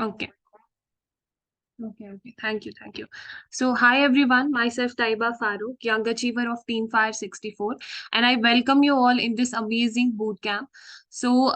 Okay. Okay. Thank you. Thank you. So, hi everyone. Myself Taiba Farooq, young achiever of Team Fire 64, and I welcome you all in this amazing boot camp. So,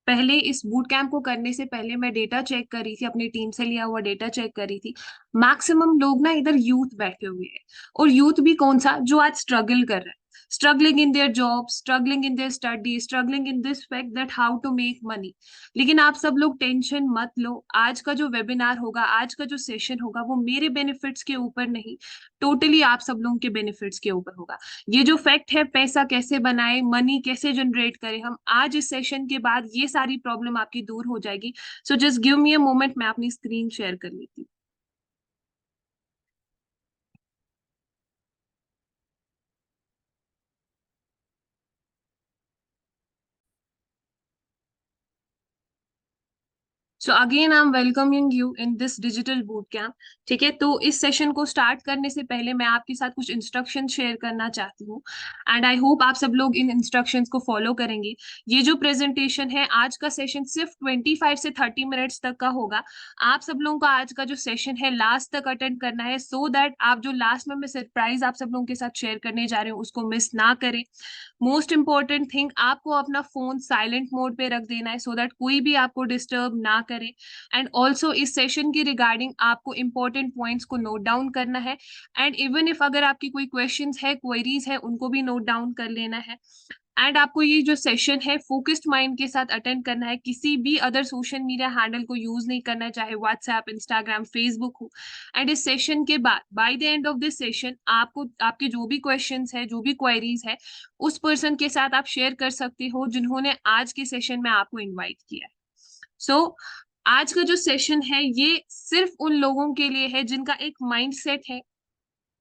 पहले इस boot camp को करने से पहले मैं data check कर रही थी, अपनी टीम से लिया हुआ डेटा चेक कर रही थी। मैक्सिमम लोग ना इधर यूथ बैठे हुए हैं, और यूथ भी कौन सा, जो आज स्ट्रगल कर रहा है, struggling in their job, struggling in their study, struggling in this fact that how to make money. लेकिन आप सब लोग टेंशन मत लो, आज का जो वेबिनार होगा, आज का जो सेशन होगा, वो मेरे बेनिफिट्स के ऊपर नहीं, टोटली आप सब लोगों के बेनिफिट्स के ऊपर होगा। ये जो फैक्ट है, पैसा कैसे बनाए, मनी कैसे जनरेट करें हम, आज इस सेशन के बाद ये सारी प्रॉब्लम आपकी दूर हो जाएगी। So just give me a moment, मैं अपनी स्क्रीन शेयर कर लेती हूँ। So again I am welcoming you in this digital boot camp. ठीक है, तो इस सेशन को स्टार्ट करने से पहले मैं आपके साथ कुछ इंस्ट्रक्शन शेयर करना चाहती हूँ, एंड आई होप आप सब लोग इन इंस्ट्रक्शंस को फॉलो करेंगे। ये जो प्रेजेंटेशन है, आज का सेशन सिर्फ 25 से 30 मिनट्स तक का होगा। आप सब लोगों का आज का जो सेशन है लास्ट तक अटेंड करना है, सो दैट आप जो लास्ट में मैं सरप्राइज आप सब लोगों के साथ शेयर करने जा रहे हूँ उसको मिस ना करें। मोस्ट इंपॉर्टेंट थिंग, आपको अपना फोन साइलेंट मोड पे रख देना है, सो दैट कोई भी आपको डिस्टर्ब ना करे। एंड ऑल्सो इस सेशन की रिगार्डिंग आपको इंपॉर्टेंट पॉइंट्स को नोट डाउन करना है, एंड इवन इफ अगर आपकी कोई क्वेश्चंस है, क्वेरीज है, उनको भी नोट डाउन कर लेना है। एंड आपको ये जो सेशन है फोकस्ड माइंड के साथ अटेंड करना है, किसी भी अदर सोशल मीडिया हैंडल को यूज नहीं करना है, चाहे व्हाट्सएप, इंस्टाग्राम, फेसबुक हो। एंड इस सेशन के बाद, by the end of this session, आपको आपके जो भी क्वेश्चंस है, जो भी क्वेरीज है, उस पर्सन के साथ आप शेयर कर सकते हो जिन्होंने आज के सेशन में आपको इनवाइट किया है। सो आज का जो सेशन है, ये सिर्फ उन लोगों के लिए है जिनका एक माइंडसेट है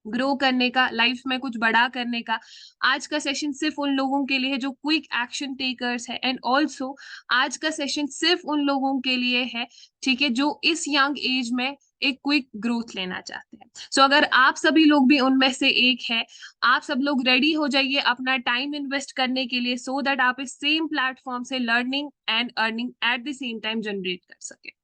ग्रो करने का, लाइफ में कुछ बड़ा करने का। आज का सेशन सिर्फ उन लोगों के लिए है जो क्विक एक्शन टेकर्स है, एंड ऑल्सो आज का सेशन सिर्फ उन लोगों के लिए है, ठीक है, जो इस यंग एज में एक क्विक ग्रोथ लेना चाहते हैं। सो अगर आप सभी लोग भी उनमें से एक है, आप सब लोग रेडी हो जाइए अपना टाइम इन्वेस्ट करने के लिए, सो दैट आप इस सेम प्लेटफॉर्म से learning and earning at the same time generate कर सके।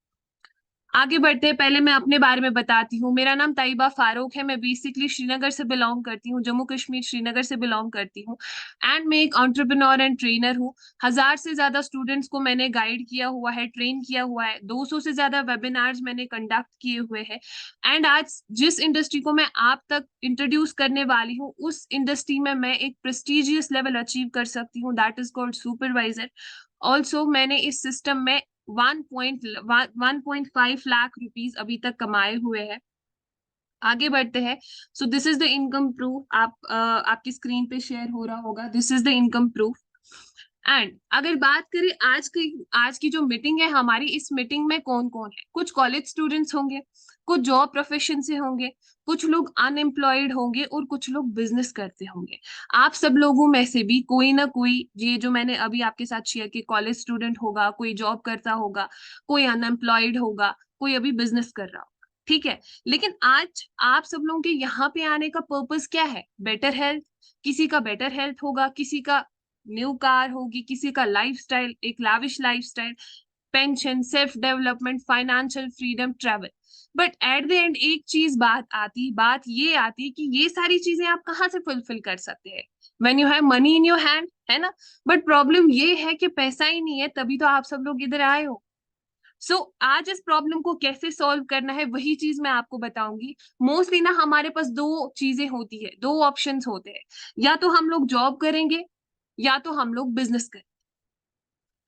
आगे बढ़ते हैं, पहले मैं अपने बारे में बताती हूँ। मेरा नाम तैयबा फारूक है, मैं बेसिकली श्रीनगर से बिलोंग करती हूँ, जम्मू कश्मीर श्रीनगर से बिलोंग करती हूँ। एंड मैं एक एंटरप्रेन्योर एंड ट्रेनर हूँ। 1000 से ज्यादा स्टूडेंट्स को मैंने गाइड किया हुआ है, ट्रेन किया हुआ है, 200 से ज्यादा वेबिनार्स मैंने कंडक्ट किए हुए हैं। एंड आज जिस इंडस्ट्री को मैं आप तक इंट्रोड्यूस करने वाली हूँ, उस इंडस्ट्री में मैं एक प्रेस्टिजियस लेवल अचीव कर सकती हूँ, that is called supervisor. Also मैंने इस सिस्टम में 1.5 लाख रुपीज अभी तक कमाए हुए हैं। आगे बढ़ते हैं। So this is the income proof, आपकी स्क्रीन पे शेयर हो रहा होगा, this is the income proof. And अगर बात करें आज की जो मीटिंग है हमारी, इस मीटिंग में कौन कौन है, कुछ कॉलेज स्टूडेंट्स होंगे, कुछ जॉब प्रोफेशन से होंगे, कुछ लोग अनएम्प्लॉयड होंगे, और कुछ लोग बिजनेस करते होंगे। आप सब लोगों में से भी कोई ना कोई, ये जो मैंने अभी आपके साथ शेयर किया, कॉलेज स्टूडेंट होगा, कोई जॉब करता होगा, कोई अनएम्प्लॉयड होगा, कोई अभी बिजनेस कर रहा होगा। ठीक है, लेकिन आज आप सब लोगों के यहाँ पे आने का पर्पस क्या है? Better health. किसी का बेटर हेल्थ होगा, किसी का न्यू कार होगी, किसी का लाइफस्टाइल, एक lavish lifestyle, pension, self development, financial freedom, travel. But at the end एक चीज बात ये आती कि ये सारी चीजें आप कहाँ से फुलफिल कर सकते हैं? When you have money in your hand, है ना। बट प्रॉब्लम ये है कि पैसा ही नहीं है, तभी तो आप सब लोग इधर आए हो। सो आज इस प्रॉब्लम को कैसे सॉल्व करना है, वही चीज मैं आपको बताऊंगी। मोस्टली ना हमारे पास दो चीजें होती है, दो ऑप्शंस होते हैं, या तो हम लोग जॉब करेंगे, या तो हम लोग बिजनेस करें।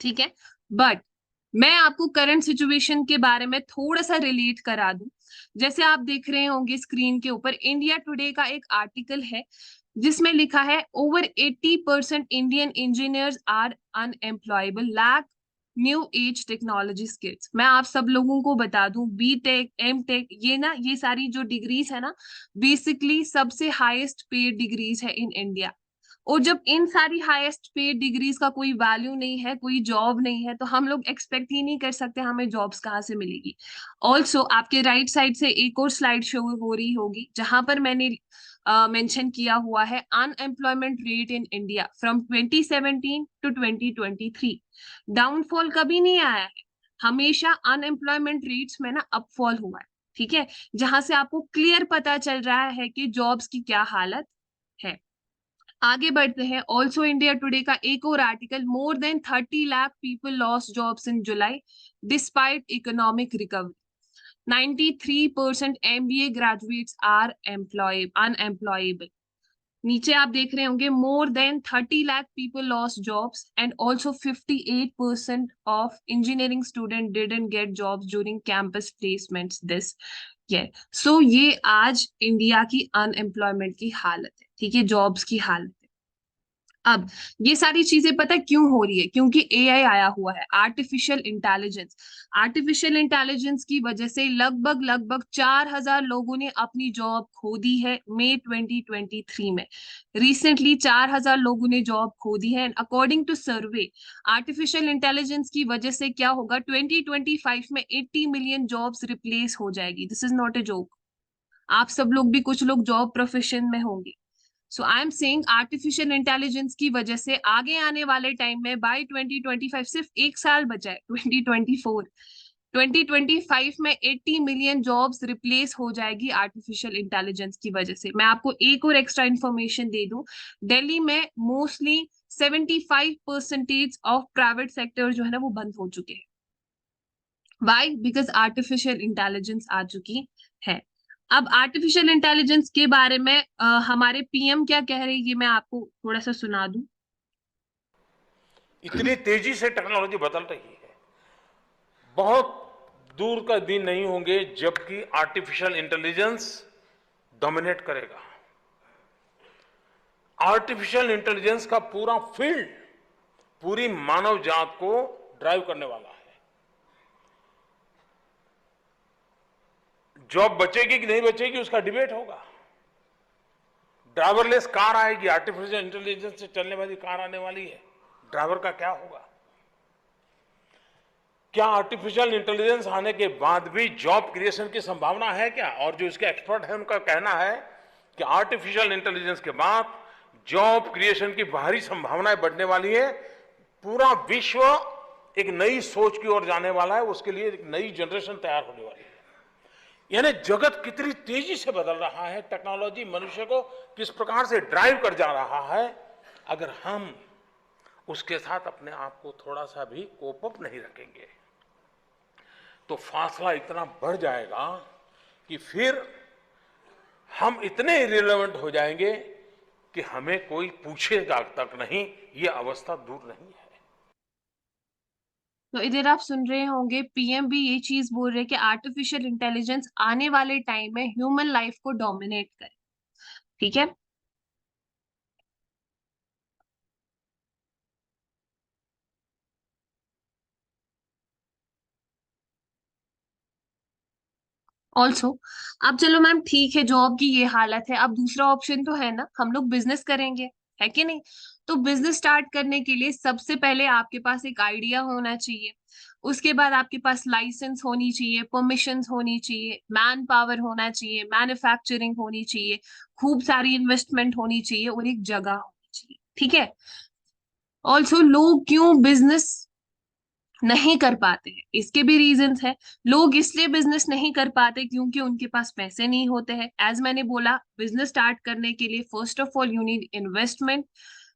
ठीक है, बट मैं आपको करंट सिचुएशन के बारे में थोड़ा सा रिलेट करा दूं। जैसे आप देख रहे होंगे स्क्रीन के ऊपर, इंडिया टुडे का एक आर्टिकल है जिसमें लिखा है over 80% Indian engineers are unemployable, lack new age technology skills. मैं आप सब लोगों को बता दूं, बी टेक, एम टेक, ये ना, ये सारी जो डिग्रीज है ना, बेसिकली सबसे हाईएस्ट पेड डिग्रीज है इन इंडिया। और जब इन सारी हाईएस्ट पेड डिग्रीज का कोई वैल्यू नहीं है, कोई जॉब नहीं है, तो हम लोग एक्सपेक्ट ही नहीं कर सकते हमें जॉब्स कहाँ से मिलेगी। ऑल्सो आपके राइट साइड से एक और स्लाइड शो हो रही होगी, जहां पर मैंने मेंशन किया हुआ है unemployment rate in India from 2017 to 2023। Downfall कभी नहीं आया है, हमेशा अनएम्प्लॉयमेंट रेट्स में ना अपफॉल हुआ है, ठीक है, जहां से आपको क्लियर पता चल रहा है कि जॉब्स की क्या हालत है। आगे बढ़ते हैं। ऑल्सो इंडिया टुडे का एक और article, more than 30 lakh people lost jobs in July despite economic recovery, 93% MBA graduates are unemployable. नीचे आप देख रहे होंगे, more than 30 lakh people lost jobs and also 58% of engineering student didn't get jobs during campus placements this year. So ये आज India की unemployment की हालत है, ठीक है, जॉब्स की हालत है। अब ये सारी चीजें पता है क्यों हो रही है? क्योंकि एआई आया हुआ है, आर्टिफिशियल इंटेलिजेंस। आर्टिफिशियल इंटेलिजेंस की वजह से लगभग लगभग 4,000 लोगों ने अपनी जॉब खो दी है मई 2023 में। रिसेंटली 4,000 लोगों ने जॉब खो दी है। According to survey, artificial intelligence की वजह से क्या होगा, 2025 में 80 मिलियन जॉब्स रिप्लेस हो जाएगी। This is not a joke. आप सब लोग भी, कुछ लोग जॉब प्रोफेशन में होंगे। So I am saying artificial intelligence की वजह से आगे आने वाले टाइम में बाय 2025, सिर्फ एक साल बचा है, 2024, 2025 में 80 मिलियन जॉब्स रिप्लेस हो जाएगी आर्टिफिशियल इंटेलिजेंस की वजह से। मैं आपको एक और एक्स्ट्रा इन्फॉर्मेशन दे दूं, दिल्ली में मोस्टली 75% ऑफ प्राइवेट सेक्टर जो है ना वो बंद हो चुके हैं। वाई? बिकॉज आर्टिफिशियल इंटेलिजेंस आ चुकी है। अब आर्टिफिशियल इंटेलिजेंस के बारे में हमारे पीएम क्या कह रहे हैं, ये मैं आपको थोड़ा सा सुना दूं। इतनी तेजी से टेक्नोलॉजी बदल रही है, बहुत दूर का दिन नहीं होंगे जबकि आर्टिफिशियल इंटेलिजेंस डोमिनेट करेगा। आर्टिफिशियल इंटेलिजेंस का पूरा फील्ड पूरी मानव जात को ड्राइव करने वाला है। जॉब बचेगी कि नहीं बचेगी उसका डिबेट होगा। ड्राइवरलेस कार आएगी, आर्टिफिशियल इंटेलिजेंस से चलने वाली कार आने वाली है, ड्राइवर का क्या होगा? क्या आर्टिफिशियल इंटेलिजेंस आने के बाद भी जॉब क्रिएशन की संभावना है क्या? और जो इसके एक्सपर्ट हैं उनका कहना है कि आर्टिफिशियल इंटेलिजेंस के बाद जॉब क्रिएशन की भारी संभावनाएं बढ़ने वाली है। पूरा विश्व एक नई सोच की ओर जाने वाला है, उसके लिए एक नई जनरेशन तैयार होने वाली है। यानी जगत कितनी तेजी से बदल रहा है, टेक्नोलॉजी मनुष्य को किस प्रकार से ड्राइव कर जा रहा है। अगर हम उसके साथ अपने आप को थोड़ा सा भी कोप अप नहीं रखेंगे तो फासला इतना बढ़ जाएगा कि फिर हम इतने इरिलेवेंट हो जाएंगे कि हमें कोई पूछेगा तक नहीं। ये अवस्था दूर नहीं है। तो इधर आप सुन रहे होंगे, पीएम भी ये चीज बोल रहे हैं कि आर्टिफिशियल इंटेलिजेंस आने वाले टाइम में ह्यूमन लाइफ को डोमिनेट करे, ठीक है। ऑल्सो, अब चलो मैम ठीक है, जॉब की ये हालत है, अब दूसरा ऑप्शन तो है ना, हम लोग बिजनेस करेंगे, है कि नहीं? तो बिजनेस स्टार्ट करने के लिए सबसे पहले आपके पास एक आइडिया होना चाहिए, उसके बाद आपके पास लाइसेंस होनी चाहिए, परमिशंस होनी चाहिए, मैन पावर होना चाहिए, मैन्युफैक्चरिंग होनी चाहिए, खूब सारी इन्वेस्टमेंट होनी चाहिए और एक जगह होनी चाहिए, ठीक है। ऑल्सो लोग क्यों बिजनेस नहीं कर पाते हैं, इसके भी रीजंस है। लोग इसलिए बिजनेस नहीं कर पाते क्योंकि उनके पास पैसे नहीं होते हैं। एज मैंने बोला, बिजनेस स्टार्ट करने के लिए first of all you need investment,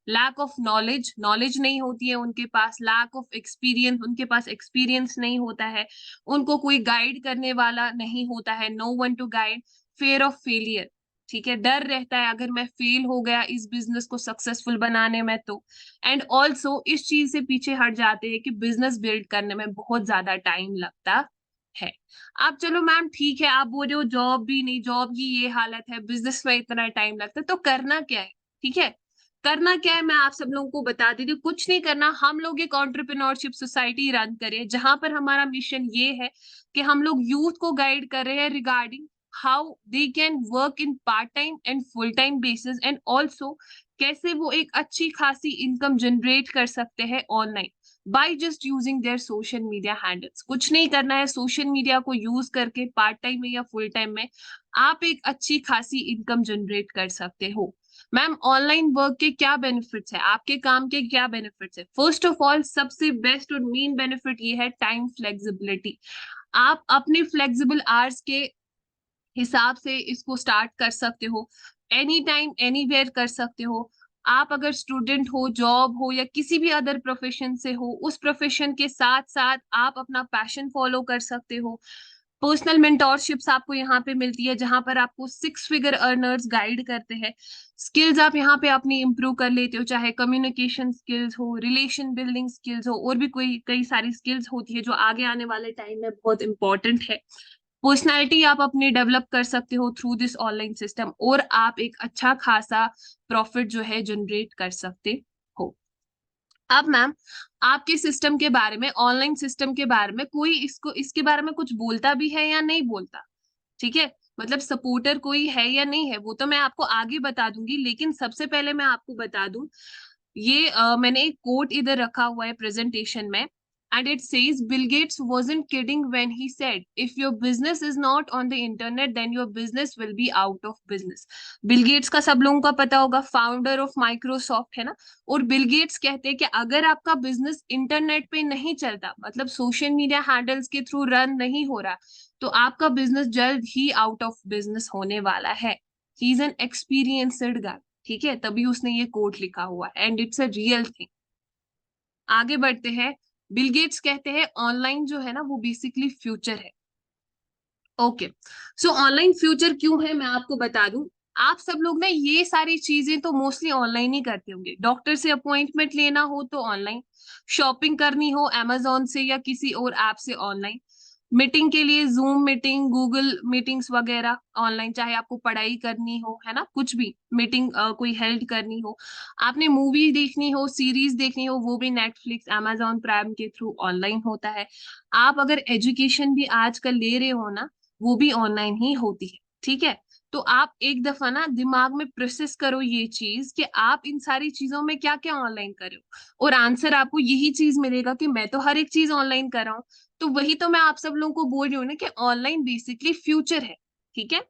lack of knowledge, knowledge नहीं होती है उनके पास, लैक ऑफ एक्सपीरियंस, उनके पास एक्सपीरियंस नहीं होता है, उनको कोई गाइड करने वाला नहीं होता है, no one to guide, fear of failure, ठीक है, डर रहता है अगर मैं फेल हो गया इस बिजनेस को सक्सेसफुल बनाने में तो। एंड ऑल्सो इस चीज से पीछे हट जाते हैं कि बिजनेस बिल्ड करने में बहुत ज्यादा टाइम लगता है। अब चलो मैम ठीक है, आप बोल रहे हो जॉब भी नहीं, जॉब की ये हालत है, बिजनेस में इतना टाइम लगता है, तो करना क्या है? ठीक है, करना क्या है मैं आप सब लोगों को बता देती हूँ। कुछ नहीं करना, हम लोग एक एंटरप्रेन्योरशिप सोसाइटी रन करें जहां पर हमारा मिशन ये है कि हम लोग यूथ को गाइड कर रहे हैं regarding how they can work in part time and full time basis, and also कैसे वो एक अच्छी खासी इनकम जनरेट कर सकते हैं online by just using their social media handles. कुछ नहीं करना है, सोशल मीडिया को यूज करके पार्ट टाइम में या फुल टाइम में आप एक अच्छी खासी इनकम जनरेट कर सकते हो। मैम ऑनलाइन वर्क के क्या बेनिफिट्स है, आपके काम के क्या बेनिफिट्स है? फर्स्ट ऑफ ऑल सबसे बेस्ट और मेन बेनिफिट ये है टाइम फ्लेक्सिबिलिटी। आप अपने फ्लेक्सिबल आवर्स के हिसाब से इसको स्टार्ट कर सकते हो, एनी टाइम एनीवेयर कर सकते हो। आप अगर स्टूडेंट हो, जॉब हो या किसी भी अदर प्रोफेशन से हो, उस प्रोफेशन के साथ साथ आप अपना पैशन फॉलो कर सकते हो। पर्सनल मेंटोरशिप्स आपको यहाँ पे मिलती है, जहां पर आपको 6 फिगर अर्नर्स गाइड करते हैं। स्किल्स आप यहाँ पे अपनी इंप्रूव कर लेते हो, चाहे कम्युनिकेशन स्किल्स हो, रिलेशन बिल्डिंग स्किल्स हो, और भी कोई कई सारी स्किल्स होती है जो आगे आने वाले टाइम में बहुत इंपॉर्टेंट है। पर्सनैलिटी आप अपनी डेवलप कर सकते हो थ्रू दिस ऑनलाइन सिस्टम, और आप एक अच्छा खासा प्रॉफिट जो है जनरेट कर सकते हो। अब मैम आपके सिस्टम के बारे में, ऑनलाइन सिस्टम के बारे में कोई इसको इसके बारे में कुछ बोलता भी है या नहीं बोलता? ठीक है, मतलब सपोर्टर कोई है या नहीं है वो तो मैं आपको आगे बता दूंगी, लेकिन सबसे पहले मैं आपको बता दूं, ये मैंने एक कोट इधर रखा हुआ है प्रेजेंटेशन में, and it says Bill Gates wasn't kidding when he said if your business is not on the internet then your business will be out of business। Bill Gates का सब लोगों का पता होगा, फाउंडर ऑफ माइक्रोसॉफ्ट है ना। और Bill Gates कहते हैं कि अगर आपका बिजनेस इंटरनेट पे नहीं चलता, मतलब सोशल मीडिया हैंडल्स के थ्रू रन नहीं हो रहा, तो आपका बिजनेस जल्द ही आउट ऑफ बिजनेस होने वाला है। ही इज एन एक्सपीरियंस्ड गाय। ठीक है, तभी उसने ये कोट लिखा हुआ है, and it's a real thing. आगे बढ़ते हैं। बिल गेट्स कहते हैं ऑनलाइन जो है ना वो बेसिकली फ्यूचर है। ओके, सो ऑनलाइन फ्यूचर क्यों है मैं आपको बता दूं। आप सब लोग ना ये सारी चीजें तो मोस्टली ऑनलाइन ही करते होंगे। डॉक्टर से अपॉइंटमेंट लेना हो तो ऑनलाइन, शॉपिंग करनी हो अमेजोन से या किसी और ऐप से ऑनलाइन, मीटिंग के लिए जूम मीटिंग, गूगल मीटिंग्स वगैरह ऑनलाइन, चाहे आपको पढ़ाई करनी हो है ना, कुछ भी मीटिंग कोई हेल्ड करनी हो, आपने मूवी देखनी हो, सीरीज देखनी हो, वो भी नेटफ्लिक्स, amazon प्राइम के थ्रू ऑनलाइन होता है। आप अगर एजुकेशन भी आजकल ले रहे हो ना, वो भी ऑनलाइन ही होती है। ठीक है, तो आप एक दफा ना दिमाग में प्रोसेस करो ये चीज कि आप इन सारी चीजों में क्या क्या ऑनलाइन कर रहे हो, और आंसर आपको यही चीज मिलेगा कि मैं तो हर एक चीज ऑनलाइन कर रहा हूँ। तो वही तो मैं आप सब लोगों को बोल रही हूँ ना कि ऑनलाइन बेसिकली फ्यूचर है। ठीक है,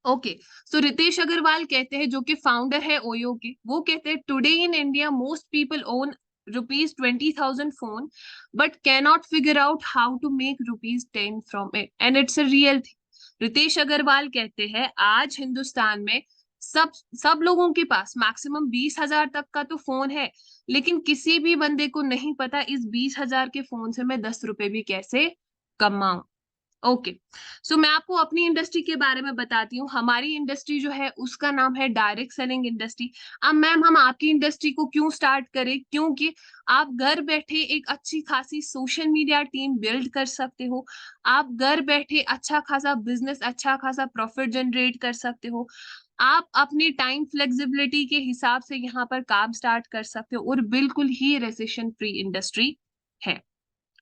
ओके। सो रितेश अग्रवाल कहते हैं, जो कि फाउंडर है ओयो के, वो कहते हैं today in India most people own ₹20,000 phone but can not figure out how to make ₹10 from it, and it's a real thing. Ritesh Agarwal कहते हैं आज हिंदुस्तान में सब सब लोगों के पास मैक्सिमम 20,000 तक का तो फोन है, लेकिन किसी भी बंदे को नहीं पता इस 20,000 के फोन से मैं 10 रुपए भी कैसे कमाऊं। ओके, सो मैं आपको अपनी इंडस्ट्री के बारे में बताती हूँ। हमारी इंडस्ट्री जो है उसका नाम है डायरेक्ट सेलिंग इंडस्ट्री। अब मैम हम आपकी इंडस्ट्री को क्यों स्टार्ट करें, क्योंकि आप घर बैठे एक अच्छी खासी सोशल मीडिया टीम बिल्ड कर सकते हो। आप घर बैठे अच्छा खासा बिजनेस, अच्छा खासा प्रॉफिट जनरेट कर सकते हो। आप अपनी टाइम फ्लेक्सिबिलिटी के हिसाब से यहाँ पर काम स्टार्ट कर सकते हो, और बिल्कुल ही रेसेशन फ्री इंडस्ट्री है।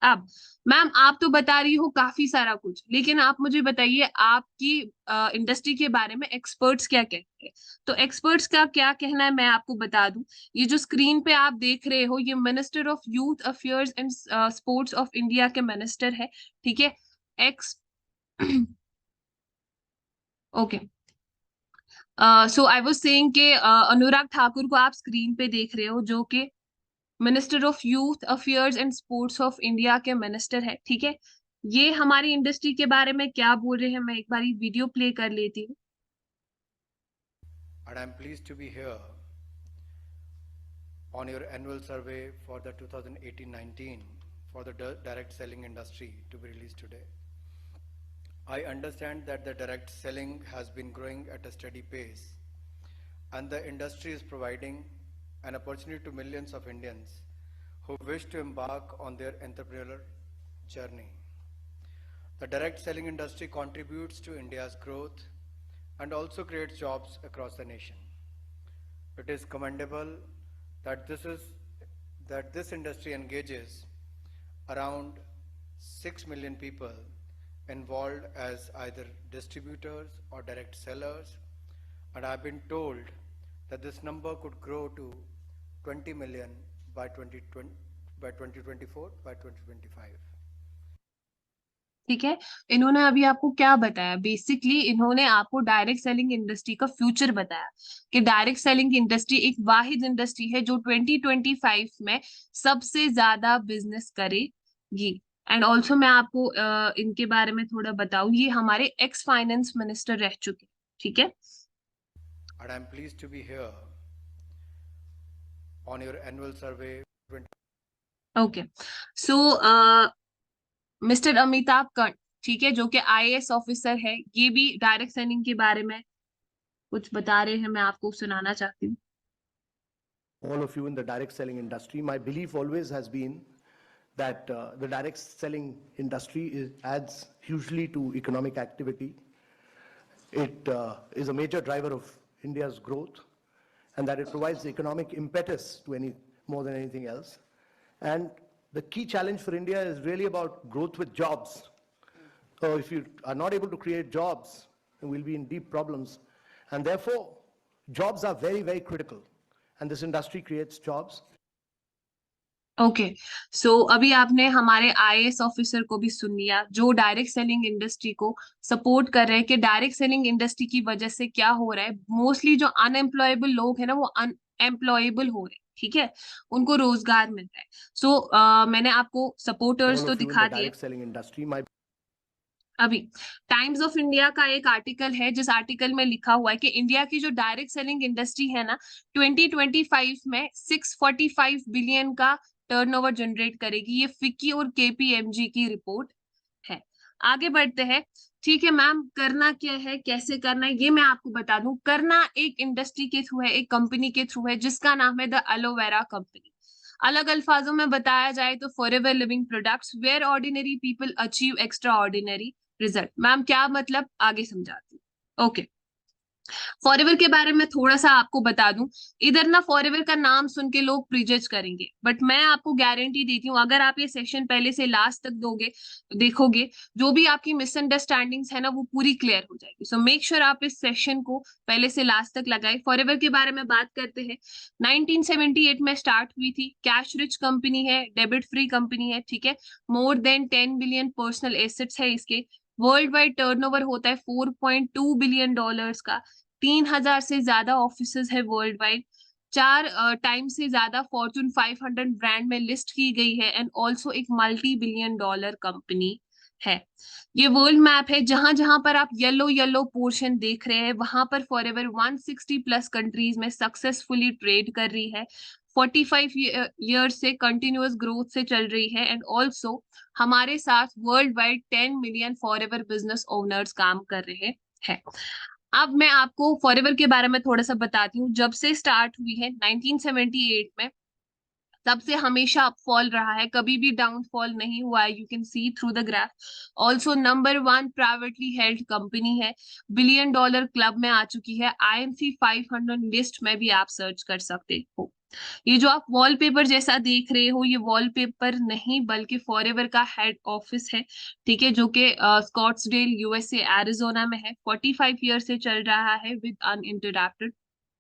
अब मैम आप तो बता रही हो काफी सारा कुछ, लेकिन आप मुझे बताइए आपकी इंडस्ट्री के बारे में एक्सपर्ट्स क्या कहते हैं। तो एक्सपर्ट्स का क्या कहना है मैं आपको बता दूं। ये जो स्क्रीन पे आप देख रहे हो, ये minister of youth affairs and sports of India के मिनिस्टर है। ठीक है, x okay. So I was saying के अनुराग ठाकुर को आप स्क्रीन पे देख रहे हो, जो कि minister of youth affairs and sports of India के मिनिस्टर है। ठीक है, ये हमारी इंडस्ट्री के बारे में क्या बोल रहे हैं, मैं एक बार वीडियो प्ले कर लेती हूँ। And I'm pleased to be here on your annual survey for the 2018-19 for the direct selling industry to be released today. I understand that the direct selling has been growing at a steady pace, and the industry is providing an opportunity to millions of Indians who wish to embark on their entrepreneurial journey. The direct selling industry contributes to India's growth and also creates jobs across the nation. It is commendable that this industry engages around 6 million people involved as either distributors or direct sellers, and I've been told that this number could grow to 20 million by 2024, by 2025. ठीक है। इन्होंने अभी आपको क्या बताया, basically इन्होंने आपको direct selling industry का फ्यूचर बताया कि डायरेक्ट सेलिंग इंडस्ट्री एक वाहिद इंडस्ट्री है जो 2025 में सबसे ज्यादा बिजनेस करेगी। एंड ऑल्सो मैं आपको इनके बारे में थोड़ा बताऊं, ये हमारे एक्स फाइनेंस मिनिस्टर रह चुके हैं, ठीक है। And I'm pleased to be here on your annual survey. Okay, so mister Amitabh Kant, ठीक है, जो कि आईएएस ऑफिसर है, ये भी डायरेक्ट सेलिंग के बारे में कुछ बता रहे हैं, मैं आपको सुनाना चाहती हूँ। All of you in the direct selling industry, my belief always has been that the direct selling industry adds hugely to economic activity. It is a major driver of India's growth, and that it provides economic impetus to more than anything else. And the key challenge for India is really about growth with jobs. So if you are not able to create jobs, then we'll be in deep problems. And therefore, jobs are very, very critical. And this industry creates jobs. Okay, so अभी आपने हमारे IAS officer को भी सुन लिया जो direct selling industry को support कर रहे हैं कि डायरेक्ट सेलिंग इंडस्ट्री की वजह से क्या हो रहा है, मोस्टली जो अनएम्प्लॉयबल लोग हैं ना वो अनएम्प्लॉयबल हो रहे हैं, ठीक है, उनको रोजगार मिल रहा है। सो मैंने आपको सपोर्टर्स All तो of you in दिखा the दिए। direct selling industry, my अभी टाइम्स ऑफ इंडिया का एक आर्टिकल है जिस आर्टिकल में लिखा हुआ है कि इंडिया की जो डायरेक्ट सेलिंग इंडस्ट्री है ना 2025 में 645 बिलियन का टर्नओवर जनरेट करेगी। ये फिक्की और केपीएमजी की रिपोर्ट है। आगे बढ़ते हैं, ठीक है मैम, करना क्या है, कैसे करना है, ये मैं आपको बता दूं। करना एक इंडस्ट्री के थ्रू है, एक कंपनी के थ्रू है जिसका नाम है द एलोवेरा कंपनी। अलग अल्फाजों में बताया जाए तो Forever Living Products where ordinary people achieve extraordinary result. Ma'am क्या मतलब, आगे समझाती हूँ। ओके, फॉरएवर के बारे में थोड़ा सा आपको बता दूं। इधर ना फॉरएवर का नाम सुन के लोग प्रीजज करेंगे, बट मैं आपको गारंटी देती हूँ अगर आप ये सेशन पहले से लास्ट तक दोगे, देखोगे, जो भी आपकी मिसअंडरस्टैंडिंग्स है ना वो पूरी क्लियर हो जाएगी। सो मेक श्योर आप इस सेशन को पहले से लास्ट तक लगाए। फॉरएवर के बारे में बात करते हैं, 1978 में स्टार्ट हुई थी, कैश रिच कंपनी है, डेबिट फ्री कंपनी है, ठीक है। More than 10 billion personal assets है इसके। वर्ल्ड वाइड टर्नओवर होता है 4.2 बिलियन डॉलर्स का। 3,000 से ज्यादा ऑफिसेज है वर्ल्ड वाइड। 4 टाइम से ज्यादा फॉर्चून 500 ब्रांड में लिस्ट की गई है एंड ऑल्सो एक मल्टी बिलियन डॉलर कंपनी है। ये वर्ल्ड मैप है, जहां जहां पर आप येलो येलो पोर्शन देख रहे हैं वहां पर फॉरएवर 160 प्लस कंट्रीज में सक्सेसफुली ट्रेड कर रही है। 45 ईयर्स से कंटिन्यूअस ग्रोथ से चल रही है एंड ऑल्सो हमारे साथ world wide 10 million forever business owners काम कर रहे हैं। अब मैं आपको फॉरएवर के बारे में थोड़ा सा बताती हूँ। जब से स्टार्ट हुई है 1978 में, तब से हमेशा अपफॉल रहा है, कभी भी डाउनफॉल नहीं हुआ है। You can see through the graph. Also number 1 privately held company है, बिलियन डॉलर क्लब में आ चुकी है। IMC 500 लिस्ट में भी आप सर्च कर सकते हो। ये जो आप वॉलपेपर जैसा देख रहे हो ये वॉलपेपर नहीं बल्कि फॉरएवर का हेड ऑफिस है, ठीक है, जो कि स्कॉट्सडेल USA एरिजोना में है। 45 ईयर से चल रहा है विद अनइंटरप्टेड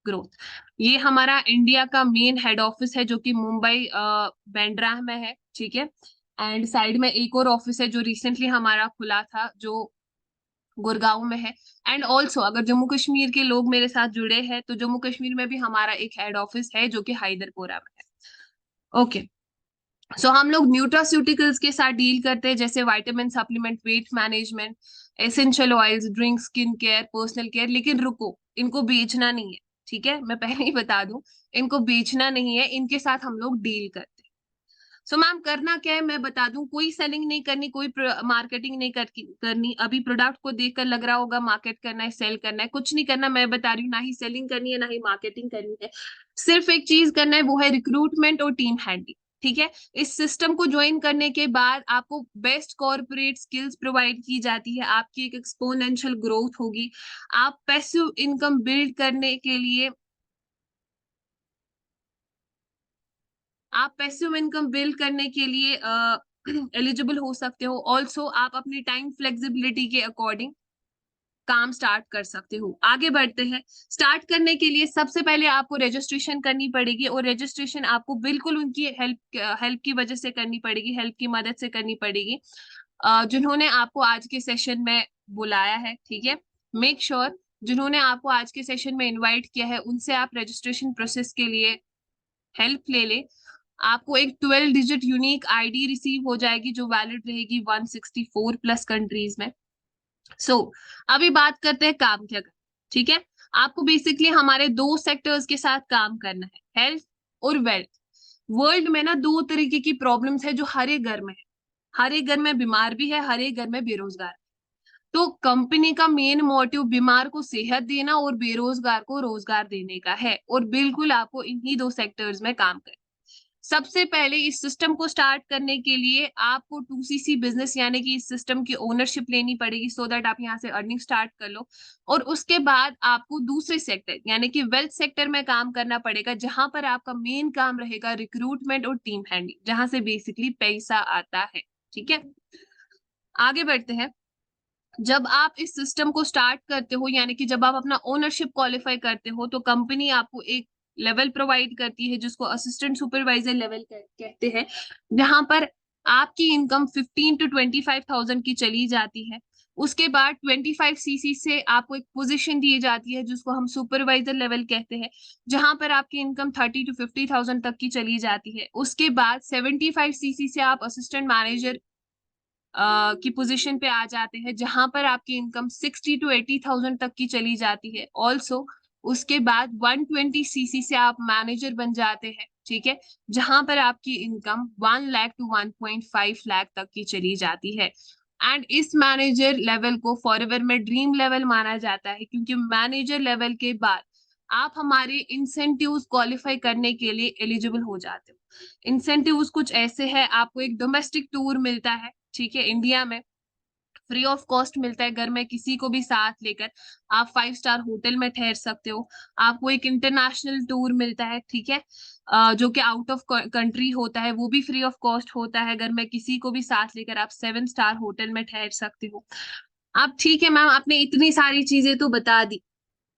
ग्रोथ। ये हमारा इंडिया का मेन हेड ऑफिस है जो कि मुंबई बांद्रा में है, ठीक है। एंड साइड में एक और ऑफिस है जो रिसेंटली हमारा खुला था जो गुड़गांव में है। एंड ऑल्सो अगर जम्मू कश्मीर के लोग मेरे साथ जुड़े हैं तो जम्मू कश्मीर में भी हमारा एक हेड ऑफिस है जो कि हैदरपुरा में है। ओके, सो हम लोग न्यूट्रास्यूटिकल्स के साथ डील करते हैं, जैसे vitamin supplement, weight management, essential oils, drink, skin care, personal care. लेकिन रुको, इनको बेचना नहीं है, ठीक है, मैं पहले ही बता दूं, इनको बेचना नहीं है, इनके साथ हम लोग डील करते हैं। सो मैम करना क्या है मैं बता दूं, कोई सेलिंग नहीं करनी, कोई मार्केटिंग नहीं करनी। अभी प्रोडक्ट को देखकर लग रहा होगा मार्केट करना है, सेल करना है, कुछ नहीं करना। मैं बता रही हूँ, ना ही सेलिंग करनी है ना ही मार्केटिंग करनी है। सिर्फ एक चीज करना है, वो है रिक्रूटमेंट और टीम हैंडलिंग, ठीक है। इस सिस्टम को ज्वाइन करने के बाद आपको बेस्ट कॉर्पोरेट स्किल्स प्रोवाइड की जाती है, आपकी एक एक्सपोनेंशियल ग्रोथ होगी। आप पैसिव इनकम बिल्ड करने के लिए आप पैसिव इनकम बिल्ड करने के लिए एलिजिबल हो सकते हो। ऑल्सो आप अपनी टाइम फ्लेक्सिबिलिटी के अकॉर्डिंग काम स्टार्ट कर सकते हो। आगे बढ़ते हैं, स्टार्ट करने के लिए सबसे पहले आपको रजिस्ट्रेशन करनी पड़ेगी और रजिस्ट्रेशन आपको बिल्कुल उनकी हेल्प की वजह से करनी पड़ेगी, हेल्प की मदद से करनी पड़ेगी। जिन्होंने आपको आज के सेशन में बुलाया है, ठीक है, मेक श्योर जिन्होंने आपको आज के सेशन में इनवाइट किया है उनसे आप रजिस्ट्रेशन प्रोसेस के लिए हेल्प ले ले। आपको एक 12 डिजिट यूनिक आईडी रिसीव हो जाएगी जो वैलिड रहेगी 164 प्लस कंट्रीज में। अभी बात करते हैं काम क्या करना, ठीक है। आपको बेसिकली हमारे दो सेक्टर्स के साथ काम करना है, हेल्थ और वेल्थ। वर्ल्ड में ना दो तरीके की प्रॉब्लम्स है जो हर एक घर में है, हर एक घर में बीमार भी है, हर एक घर में बेरोजगार। तो कंपनी का मेन मोटिव बीमार को सेहत देना और बेरोजगार को रोजगार देने का है, और बिल्कुल आपको इन्हीं दो सेक्टर्स में काम करना। सबसे पहले इस सिस्टम को स्टार्ट करने के लिए आपको 2CC बिजनेस यानी कि इस सिस्टम की ओनरशिप लेनी पड़ेगी, सो दैट आप यहाँ से अर्निंग स्टार्ट कर लो। और उसके बाद आपको दूसरे सेक्टर यानी कि वेल्थ सेक्टर में काम करना पड़ेगा, जहां पर आपका मेन काम रहेगा रिक्रूटमेंट और टीम हैंडलिंग, जहां से बेसिकली पैसा आता है, ठीक है। आगे बढ़ते हैं। जब आप इस सिस्टम को स्टार्ट करते हो यानी कि जब आप अपना ओनरशिप क्वालिफाई करते हो तो कंपनी आपको एक लेवल प्रोवाइड करती है जिसको असिस्टेंट सुपरवाइजर लेवल कहते हैं, जहां पर आपकी इनकम 15 to 25,000 की चली जाती है। उसके बाद 25CC से आपको एक पोजीशन दी जाती है जिसको हम सुपरवाइजर लेवल कहते हैं, जहां पर आपकी इनकम 30 to 50,000 तक की चली जाती है। उसके बाद 75CC से आप असिस्टेंट मैनेजर की पोजीशन पे आ जाते हैं, जहां पर आपकी इनकम 60 to 80,000 तक की चली जाती है। ऑल्सो उसके बाद 120CC से आप मैनेजर बन जाते हैं, ठीक है, जहां पर आपकी इनकम 1 लाख to 1.5 लाख तक की चली जाती है। एंड इस मैनेजर लेवल को फॉरएवर में ड्रीम लेवल माना जाता है, क्योंकि मैनेजर लेवल के बाद आप हमारे इंसेंटिव्स क्वालिफाई करने के लिए एलिजिबल हो जाते हो। इंसेंटिव्स कुछ ऐसे हैं, आपको एक डोमेस्टिक टूर मिलता है, ठीक है, इंडिया में फ्री ऑफ कॉस्ट मिलता है, घर में किसी को भी साथ लेकर आप 5 स्टार होटल में ठहर सकते हो। आपको एक इंटरनेशनल टूर मिलता है, ठीक है, जो कि आउट ऑफ कंट्री होता है, वो भी फ्री ऑफ कॉस्ट होता है, घर में किसी को भी साथ लेकर आप 7 स्टार होटल में ठहर सकते हो। अब ठीक है मैम, आपने इतनी सारी चीजें तो बता दी,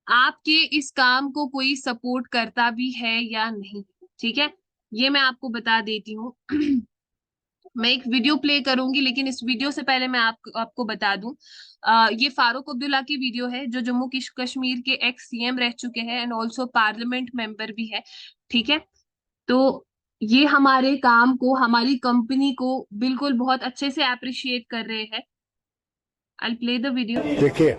आपके इस काम को कोई सपोर्ट करता भी है या नहीं, ठीक है, ये मैं आपको बता देती हूँ। मैं एक वीडियो प्ले करूंगी, लेकिन इस वीडियो से पहले मैं आपको बता दूं, ये फारूक अब्दुल्ला की वीडियो है जो जम्मू कश्मीर के एक्स CM रह चुके हैं एंड ऑल्सो पार्लियामेंट मेंबर भी है, ठीक है। तो ये हमारे काम को, हमारी कंपनी को बिल्कुल बहुत अच्छे से अप्रिशिएट कर रहे हैं। I play the video. देखिए,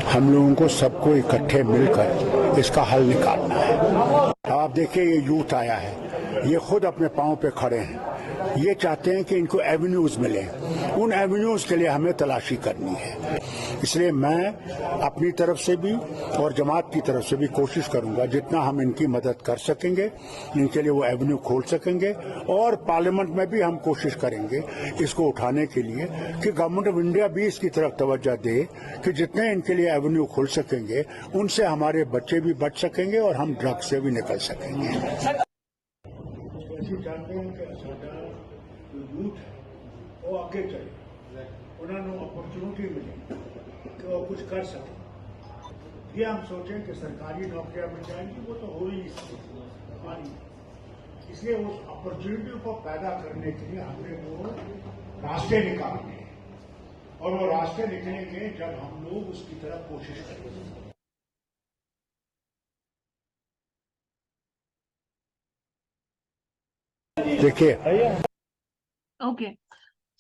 हम लोगों को सबको इकट्ठे मिलकर इसका हल निकालना है। आप देखिए, ये यूथ आया है, ये खुद अपने पांव पे खड़े हैं, ये चाहते हैं कि इनको एवेन्यूज मिले, उन एवेन्यूज के लिए हमें तलाशी करनी है। इसलिए मैं अपनी तरफ से भी और जमात की तरफ से भी कोशिश करूंगा जितना हम इनकी मदद कर सकेंगे, इनके लिए वो एवेन्यू खोल सकेंगे, और पार्लियामेंट में भी हम कोशिश करेंगे इसको उठाने के लिए कि गवर्नमेंट ऑफ इंडिया भी इसकी तरफ तवज्जो दे कि जितने इनके लिए एवेन्यू खुल सकेंगे उनसे हमारे बच्चे भी बच सकेंगे और हम ड्रग्स से भी निकल सकेंगे। वो आगे चले, उन्होंने अपॉर्चुनिटी मिली कि वो कुछ कर सके। ये हम सोचें कि सरकारी नौकरियां मिल जाएंगी, वो तो हो ही हमारी, इसलिए उस अपॉर्चुनिटी को पैदा करने के लिए हमने वो रास्ते निकालने हैं, और वो रास्ते निकलेंगे जब हम लोग उसकी तरफ कोशिश करेंगे। देखिए, ओके,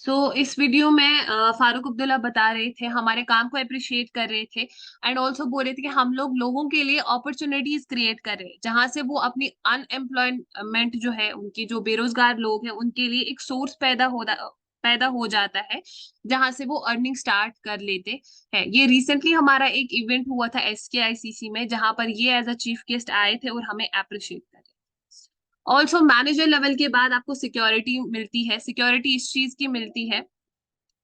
सो इस वीडियो में फारूक अब्दुल्ला बता रहे थे, हमारे काम को अप्रिशिएट कर रहे थे एंड ऑल्सो बोल रहे थे कि हम लोग लोगों के लिए अपॉर्चुनिटीज क्रिएट कर रहे हैं, जहां से वो अपनी अनएम्प्लॉयमेंट जो है, उनकी जो बेरोजगार लोग हैं उनके लिए एक सोर्स पैदा हो जाता है, जहां से वो अर्निंग स्टार्ट कर लेते हैं। ये रिसेंटली हमारा एक इवेंट हुआ था SKICC में, जहां पर ये एज अ चीफ गेस्ट आए थे और हमें अप्रिशिएट कर रहे थे। ऑल्सो मैनेजर लेवल के बाद आपको सिक्योरिटी मिलती है। सिक्योरिटी इस चीज की मिलती है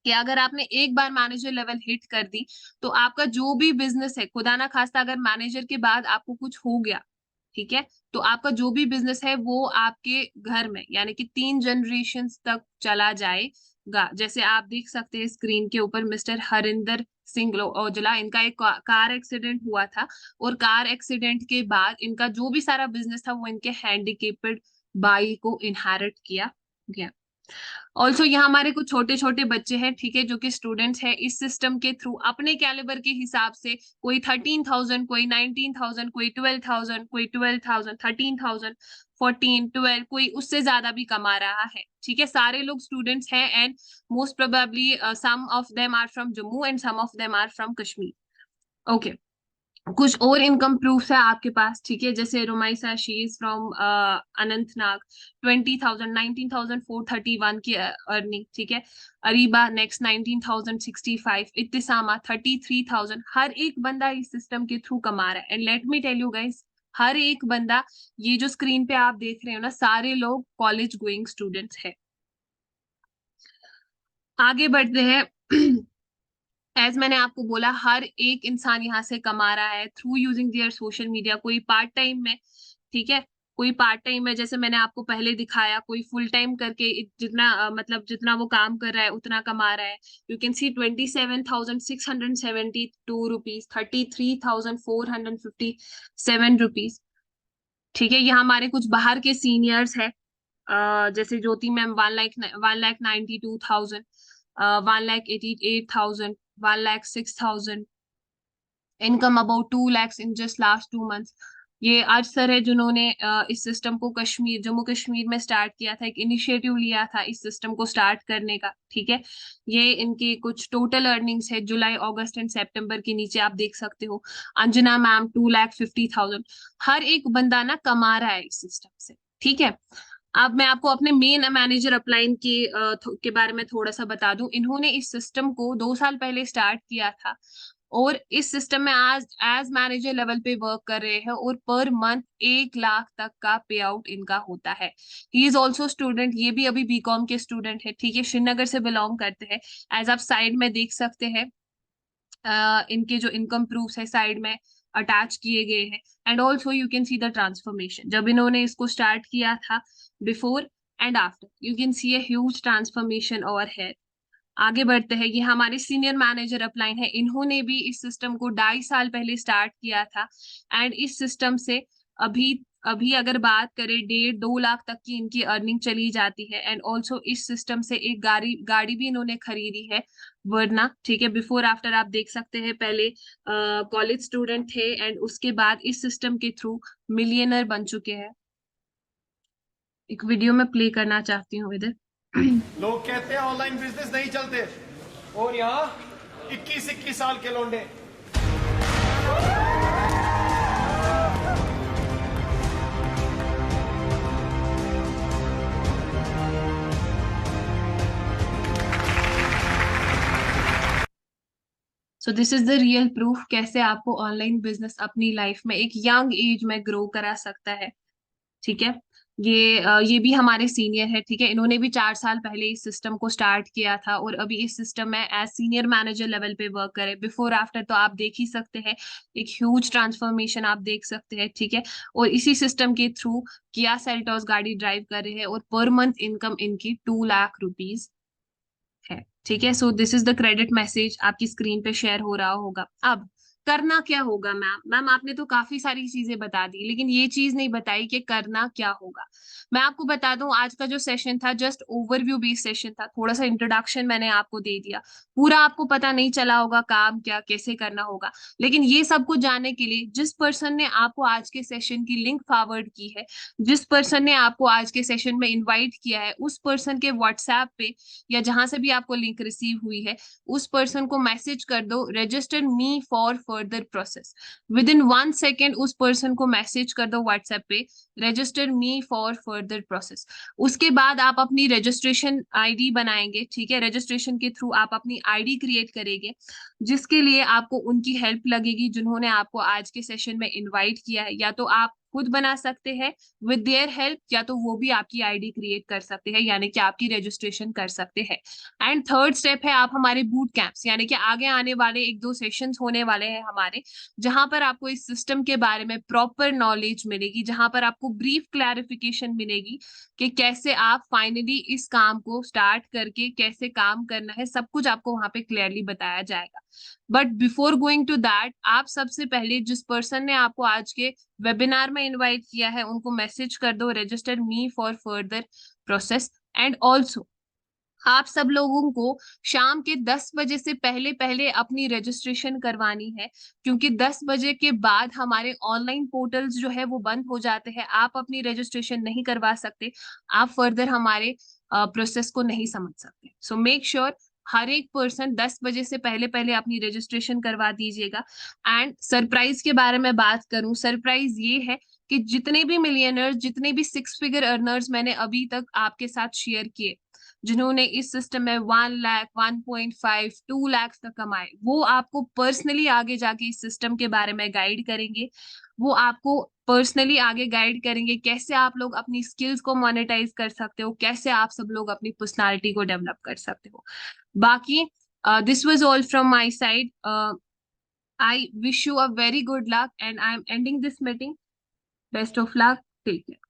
कि अगर आपने एक बार मैनेजर लेवल हिट कर दी तो आपका जो भी बिजनेस है, खुदा ना खास्ता अगर मैनेजर के बाद आपको कुछ हो गया, ठीक है, तो आपका जो भी बिजनेस है वो आपके घर में यानी कि 3 जनरेशंस तक चला जाएगा। जैसे आप देख सकते हैं स्क्रीन के ऊपर मिस्टर हरिंदर सिंह औजला, इनका एक कार एक्सीडेंट हुआ था, और कार एक्सीडेंट के बाद इनका जो भी सारा बिजनेस था वो इनके हैंडीकेप्ड भाई को इनहेरिट किया गया। ऑल्सो यहाँ हमारे कुछ छोटे छोटे बच्चे हैं, ठीक है, जो कि स्टूडेंट्स हैं इस सिस्टम के थ्रू अपने कैलिबर के हिसाब से, कोई 13,000, कोई 19,000, कोई 12,000, कोई 12,000, 13,000, 14, 12, कोई उससे ज्यादा भी कमा रहा है, ठीक है। सारे लोग स्टूडेंट्स हैं and most probably some of them are from Jammu and some of them are from Kashmir. Okay, कुछ और इनकम प्रूफ है आपके पास, ठीक है, जैसे रोमाइसा, शी इज फ्रॉम अनंतनाग, 20,000, 19,431 की अर्निंग, ठीक है। अरीबा नेक्स्ट 19,065, इत्तिसामा 33,000। हर एक बंदा इस सिस्टम के थ्रू कमा रहा है and let me tell you guys, हर एक बंदा, ये जो स्क्रीन पे आप देख रहे हो ना, सारे लोग कॉलेज गोइंग स्टूडेंट्स है। आगे बढ़ते हैं। एज मैंने आपको बोला, हर एक इंसान यहाँ से कमा रहा है through using their social media. कोई पार्ट टाइम में, ठीक है, कोई पार्ट टाइम में, जैसे मैंने आपको पहले दिखाया, कोई फुल टाइम करके जितना मतलब जितना वो काम कर रहा है उतना कमा रहा है। You can see 27,672 rupees, 33,457 rupees, ठीक है। यहाँ हमारे कुछ बाहर के सीनियर्स है, जैसे Jyoti ma'am 1,92,000, 1,88,000, 1,06,000, income about 2 lakhs in just last 2 months। ये आज सर है जिन्होंने इस सिस्टम को कश्मीर, जम्मू कश्मीर में स्टार्ट किया था, एक इनिशिएटिव लिया था इस सिस्टम को स्टार्ट करने का, ठीक है। ये इनकी कुछ टोटल अर्निंग्स है जुलाई, अगस्त एंड सितंबर के, नीचे आप देख सकते हो। अंजना मैम 2,50,000। हर एक बंदा ना कमा रहा है इस सिस्टम से, ठीक है। अब मैं आपको अपने मेन मैनेजर अपलाइन के बारे में थोड़ा सा बता दूं। इन्होंने इस सिस्टम को 2 साल पहले स्टार्ट किया था और इस सिस्टम में आज एज मैनेजर लेवल पे वर्क कर रहे हैं और पर मंथ 1 लाख तक का पे आउट इनका होता है। ही इज ऑल्सो स्टूडेंट, ये भी अभी बीकॉम के स्टूडेंट है, ठीक है, श्रीनगर से बिलोंग करते हैं। एज आप साइड में देख सकते हैं, इनके जो इनकम प्रूफ्स है साइड में अटैच किए गए हैं। And also you can see the transformation, जब इन्होंने इसको स्टार्ट किया था, before and after, you can see a huge transformation over है। आगे बढ़ते हैं, ये हमारे सीनियर मैनेजर अपलाइन है, इन्होंने भी इस सिस्टम को 2.5 साल पहले स्टार्ट किया था एंड इस सिस्टम से अभी अभी अगर बात करें 1.5-2 लाख तक की इनकी अर्निंग चली जाती है। एंड ऑल्सो इस सिस्टम से एक गाड़ी भी इन्होंने खरीदी है, वरना, ठीक है। बिफोर आफ्टर आप देख सकते हैं, पहले कॉलेज स्टूडेंट थे एंड उसके बाद इस सिस्टम के थ्रू मिलियनर बन चुके हैं। एक वीडियो में प्ले करना चाहती हूँ इधर। लोग कहते हैं ऑनलाइन बिजनेस नहीं चलते, और यहाँ 21-21 साल के लौंडे। So this is the real proof कैसे आपको ऑनलाइन बिजनेस अपनी लाइफ में एक यंग एज में ग्रो करा सकता है, ठीक है। ये भी हमारे सीनियर है, ठीक है, इन्होंने भी 4 साल पहले इस सिस्टम को स्टार्ट किया था और अभी इस सिस्टम में एज सीनियर मैनेजर लेवल पे वर्क करे। बिफोर आफ्टर तो आप देख ही सकते हैं, एक ह्यूज ट्रांसफॉर्मेशन आप देख सकते हैं, ठीक है। और इसी सिस्टम के थ्रू किया सेल्टॉस गाड़ी ड्राइव कर रहे हैं और पर मंथ इनकम इनकी 2 लाख रुपीज है, ठीक है। So this is the credit message, आपकी स्क्रीन पे शेयर हो रहा होगा। अब करना क्या होगा मैम आपने तो काफी सारी चीजें बता दी, लेकिन ये चीज नहीं बताई कि करना क्या होगा। मैं आपको बता दूं, आज का जो सेशन था जस्ट ओवरव्यू बेस्ड सेशन था, थोड़ा सा इंट्रोडक्शन मैंने आपको दे दिया, पूरा आपको पता नहीं चला होगा काम क्या कैसे करना होगा। लेकिन ये सब कुछ जानने के लिए जिस पर्सन ने आपको आज के सेशन की लिंक फॉरवर्ड की है, जिस पर्सन ने आपको आज के सेशन में इन्वाइट किया है, उस पर्सन के व्हाट्सएप पे या जहां से भी आपको लिंक रिसीव हुई है, उस पर्सन को मैसेज कर दो register me for further process. With in 1 second उस पर्सन को मैसेज कर दो व्हाट्सएप पे register me for further process. उसके बाद आप अपनी रजिस्ट्रेशन आईडी बनाएंगे, ठीक है, रजिस्ट्रेशन के थ्रू आप अपनी आईडी क्रिएट करेंगे, जिसके लिए आपको उनकी हेल्प लगेगी जिन्होंने आपको आज के सेशन में इनवाइट किया है। या तो आप खुद बना सकते हैं विद देयर हेल्प, या तो वो भी आपकी आईडी क्रिएट कर सकते हैं, यानी कि आपकी रजिस्ट्रेशन कर सकते हैं। एंड थर्ड स्टेप है आप हमारे बूट कैंप्स, यानी कि आगे आने वाले 1-2 सेशंस होने वाले हैं हमारे, जहां पर आपको इस सिस्टम के बारे में प्रॉपर नॉलेज मिलेगी, जहां पर आपको ब्रीफ क्लैरिफिकेशन मिलेगी कि कैसे आप फाइनली इस काम को स्टार्ट करके कैसे काम करना है, सब कुछ आपको वहां पे क्लियरली बताया जाएगा। But before going to that, आप सबसे पहले जिस पर्सन ने आपको आज के वेबिनार में इनवाइट किया है उनको मैसेज कर दो register me for further process. And also आप सब लोगों को शाम के 10 बजे से पहले पहले अपनी रजिस्ट्रेशन करवानी है, क्योंकि 10 बजे के बाद हमारे ऑनलाइन पोर्टल्स जो है वो बंद हो जाते हैं। आप अपनी रजिस्ट्रेशन नहीं करवा सकते, आप फर्दर हमारे प्रोसेस को नहीं समझ सकते। सो मेक श्योर हर एक पर्सन 10 बजे से पहले पहले अपनी रजिस्ट्रेशन करवा दीजिएगा। एंड सरप्राइज के बारे में बात करूं, सरप्राइज ये है कि जितने भी मिलियनर्स, जितने भी 6 फिगर अर्नर्स मैंने अभी तक आपके साथ शेयर किए, जिन्होंने इस सिस्टम में 1 लाख, 1.5, 2 लाख तक कमाए, वो आपको पर्सनली आगे जाके इस सिस्टम के बारे में गाइड करेंगे। वो आपको पर्सनली आगे गाइड करेंगे कैसे आप लोग अपनी स्किल्स को मोनेटाइज कर सकते हो, कैसे आप सब लोग अपनी पर्सनालिटी को डेवलप कर सकते हो। बाकी this was all from my side. I wish you a very good luck and I am ending this meeting. Best of luck. Take care.